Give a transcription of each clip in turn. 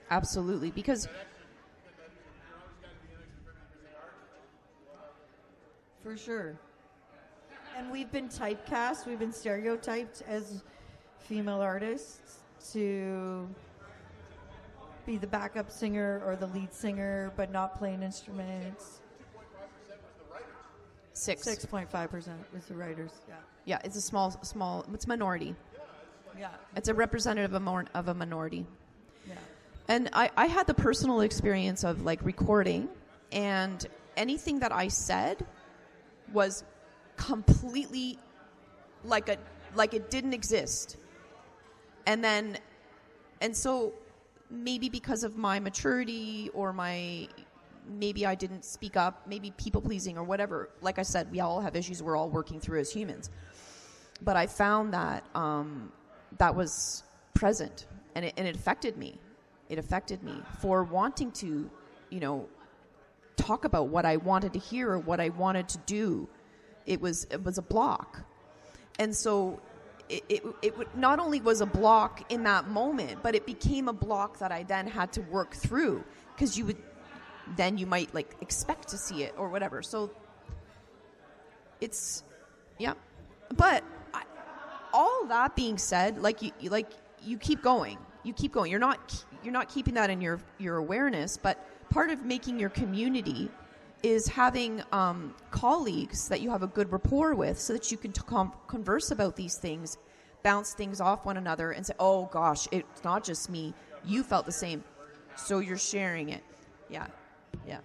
Absolutely, because For sure. And we've been typecast, we've been stereotyped as female artists to be the backup singer or the lead singer, but not playing instruments. 6.5% was the writers. Yeah. Yeah, it's a small. It's minority. Yeah. It's a representative of a minority. Yeah. And I had the personal experience of like recording, and anything that I said was completely like it didn't exist. And so maybe because of my maturity or maybe I didn't speak up, maybe people pleasing or whatever. Like I said, we all have issues we're all working through as humans. But I found that that was present, and it affected me. It affected me for wanting to, talk about what I wanted to hear or what I wanted to do. It was a block. And so it not only was a block in that moment, but it became a block that I then had to work through, because you might like expect to see it or whatever. So it's, yeah. But all that being said, you keep going. You keep going. You're not keeping that in your awareness, but part of making your community is having colleagues that you have a good rapport with, so that you can converse about these things, bounce things off one another, and say, oh gosh, it's not just me. You felt the same. So you're sharing it. Yeah. Yeah.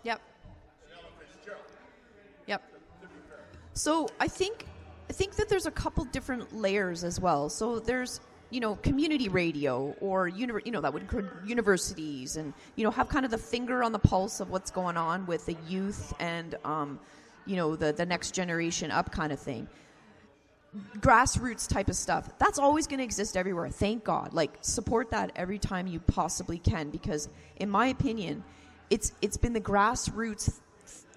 Yep. Yep. So I think that there's a couple different layers as well. So there's, community radio, or that would include universities, and have kind of the finger on the pulse of what's going on with the youth and the next generation up kind of thing. Grassroots type of stuff, that's always going to exist everywhere. Thank God. Like, support that every time you possibly can, because in my opinion, it's been the grassroots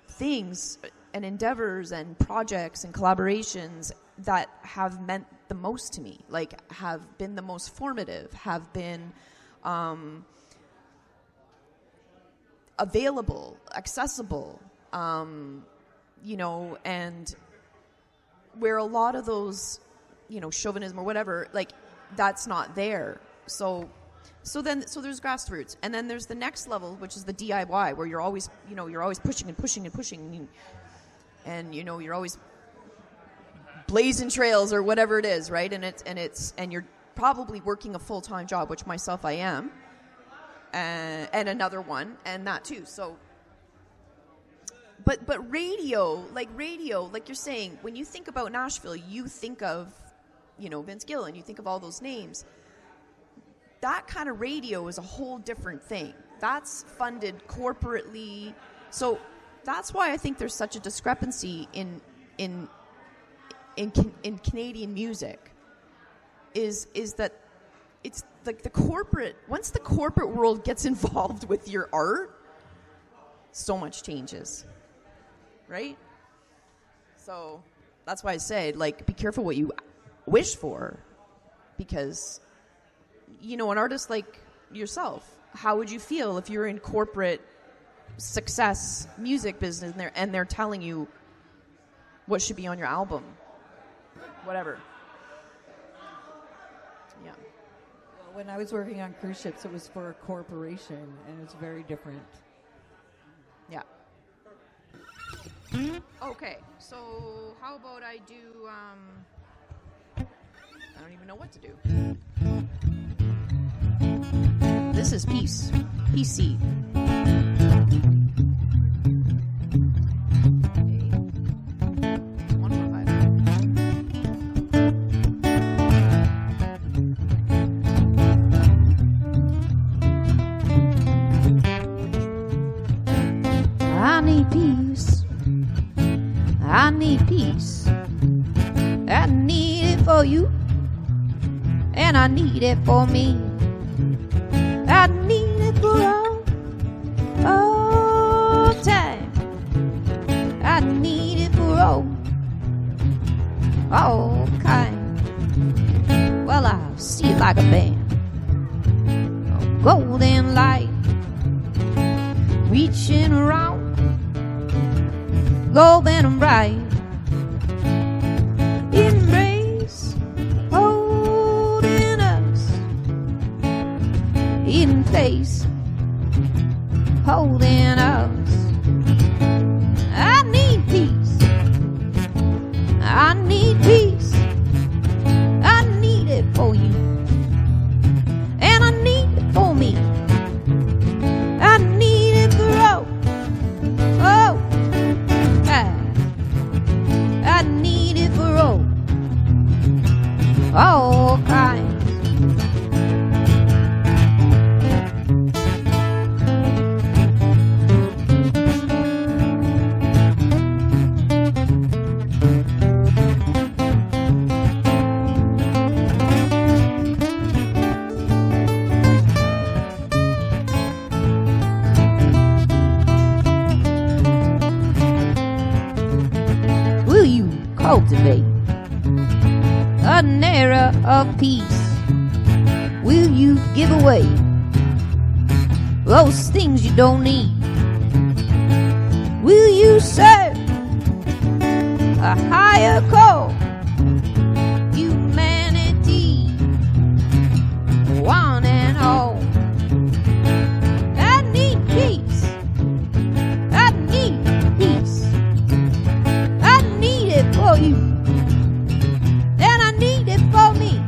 things and endeavors and projects and collaborations that have meant the most to me, like have been the most formative, have been available, accessible, and where a lot of those, chauvinism or whatever, like, that's not there. So there's grassroots, and then there's the next level, which is the DIY, where you're always pushing and pushing and pushing, and you're always blazing trails or whatever it is, right? And you're probably working a full-time job, which myself I am, and another one, and that too. So, but radio, like you're saying, when you think about Nashville, you think of, Vince Gill, and you think of all those names. That kind of radio is a whole different thing. That's funded corporately. So that's why I think there's such a discrepancy in Canadian music, is that it's like once the corporate world gets involved with your art, so much changes, right? So that's why I say, like, be careful what you wish for, because an artist like yourself, how would you feel if you're in corporate success music business and they're telling you what should be on your album, whatever? Yeah. Well, when I was working on cruise ships, it was for a corporation, and it's very different. Yeah. Okay, so how about I do, I don't even know what to do. This is Peace. PC. I need peace. I need peace. I need for you, and I need it for me. I need it for all time. I need it for all kind. Well, I see it like a band, a golden light reaching around, golden and bright. Embrace, holding us in place, holding us. I need peace. I need peace. I need it for you, and I need it for me. I need it for I need it for all kinds. Will you cultivate an era of peace? Will you give away those things you don't need? Will you serve a higher call? Humanity, one and all. I need peace. I need peace. I need it for you, and I need it for me.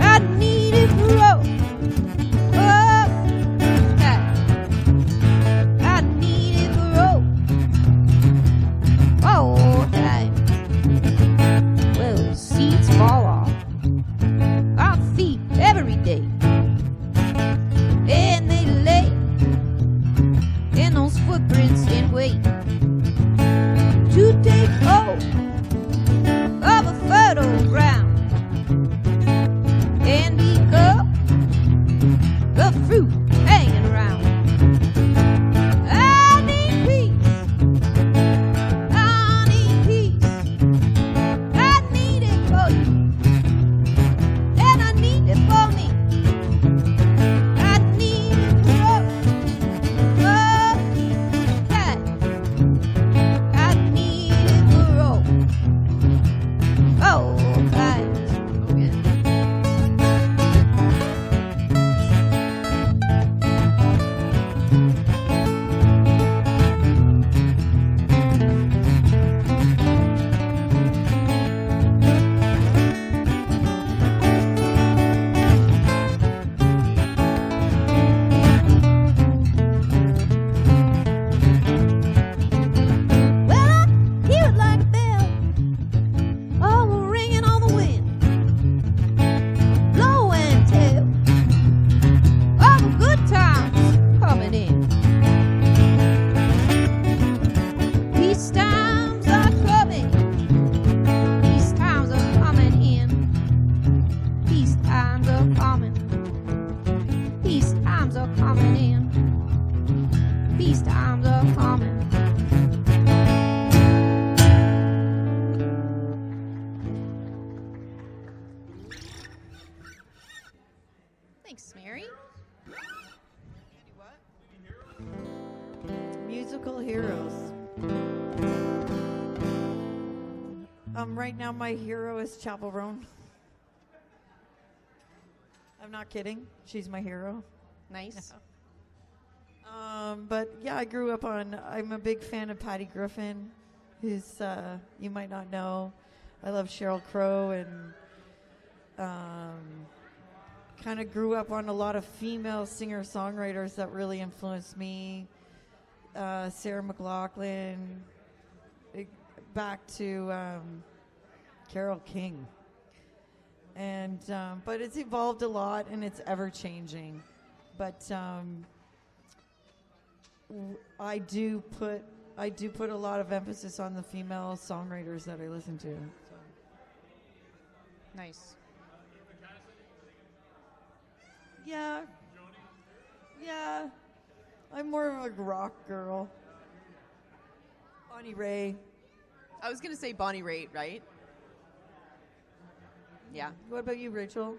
I need it for I need it for all time. Well, seeds fall off our feet every day, and they lay in those footprints and wait to take hold of a fertile ground and become the fruit hanging around. I need peace. I need peace. I need it for you, and I need it for me. I need it for time. I need it for all kinds. Well, I hear it like a bell, oh, ringing on the wind, blow and tell all the good times coming in. Peace times are coming. Peace times are coming in. Peace times are coming. Peace times are coming in. Peace times are coming. Thanks, Mary. Musical heroes. Right now my hero is Chapel Roan. I'm not kidding. She's my hero. Nice. But yeah, I grew up on. I'm a big fan of Patty Griffin, who's you might not know. I love Sheryl Crow, and kind of grew up on a lot of female singer-songwriters that really influenced me. Sarah McLachlan, back to Carole King. And but it's evolved a lot, and it's ever changing. But I do put a lot of emphasis on the female songwriters that I listen to. So. Nice. Yeah. Yeah. I'm more of a rock girl. Bonnie Ray. I was gonna say Bonnie Raitt, right? Yeah. What about you, Rachel?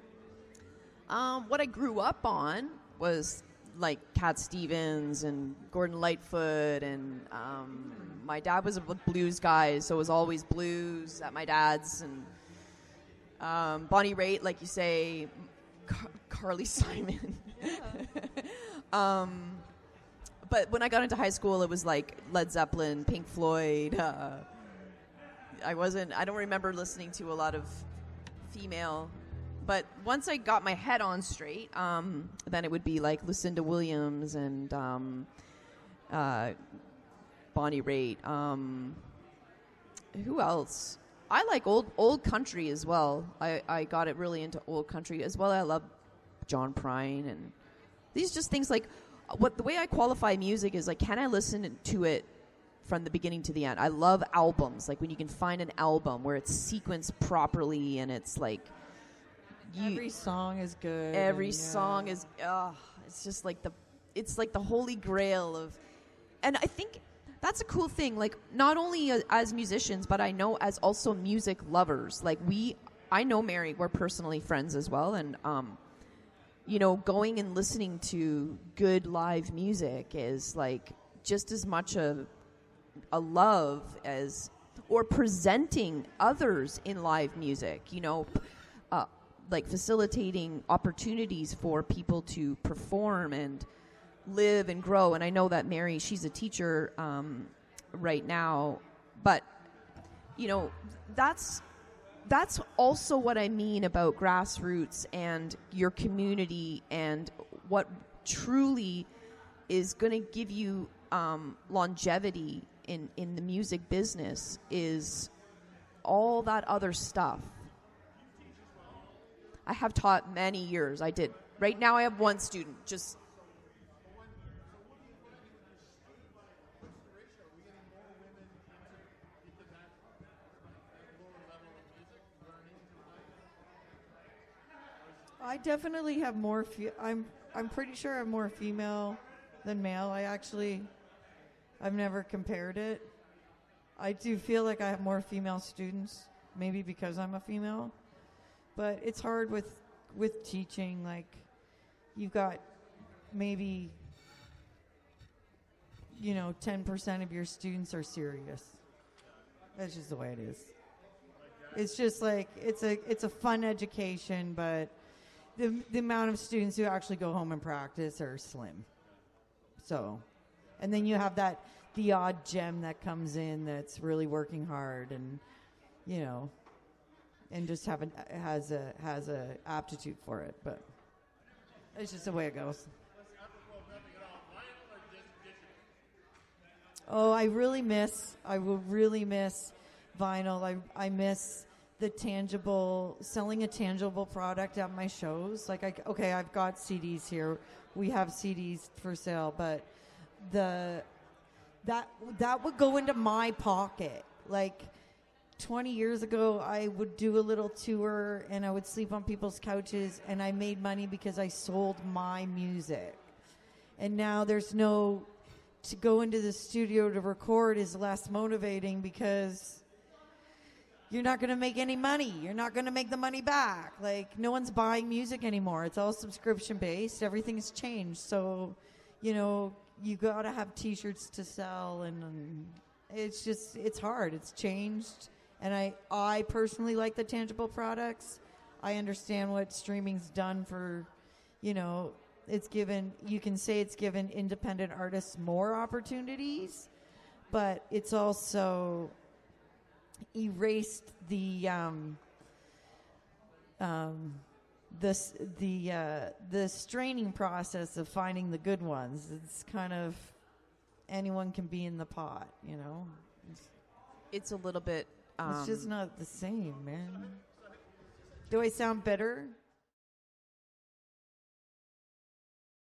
What I grew up on was like Cat Stevens and Gordon Lightfoot, and my dad was a blues guy, so it was always blues at my dad's, and Bonnie Raitt, like you say, Carly Simon. Yeah. But when I got into high school, it was like Led Zeppelin, Pink Floyd. I don't remember listening to a lot of female. But once I got my head on straight, then it would be like Lucinda Williams and Bonnie Raitt. Who else? I like old country as well. I got it really into old country as well. I love John Prine, and these just things like the way I qualify music is like, can I listen to it from the beginning to the end? I love albums, like when you can find an album where it's sequenced properly and it's like Every song is good. every song is it's just like the holy grail of, and I think that's a cool thing, like not only as musicians, but I know as also music lovers, like I know Mary, we're personally friends as well, and going and listening to good live music is like just as much a love as, or presenting others in live music, like facilitating opportunities for people to perform and live and grow. And I know that Mary, she's a teacher right now, but that's also what I mean about grassroots and your community, and what truly is going to give you longevity in the music business is all that other stuff. I have taught many years. I did. Right now I have one student. Just I definitely have more. I'm pretty sure I'm more female than male. I've never compared it. I do feel like I have more female students, maybe because I'm a female. But it's hard with teaching. Like, you've got maybe 10% of your students are serious. That's just the way it is. It's just like it's a fun education, but the amount of students who actually go home and practice are slim. So, and then you have the odd gem that comes in that's really working hard, and and just has a aptitude for it. But it's just the way it goes. Oh, I will really miss vinyl. I miss selling a tangible product at my shows. Like, I've got CDs here. We have CDs for sale, but that would go into my pocket. Like 20 years ago, I would do a little tour and I would sleep on people's couches, and I made money because I sold my music. And now to go into the studio to record is less motivating because you're not going to make any money. You're not going to make the money back. Like, no one's buying music anymore. It's all subscription based. Everything's changed. So, you got to have T-shirts to sell, and it's hard. It's changed. And I personally like the tangible products. I understand what streaming's done for, it's given independent artists more opportunities, but it's also erased the straining process of finding the good ones. It's kind of anyone can be in the pot, it's a little bit it's just not the same, man. Do I sound better?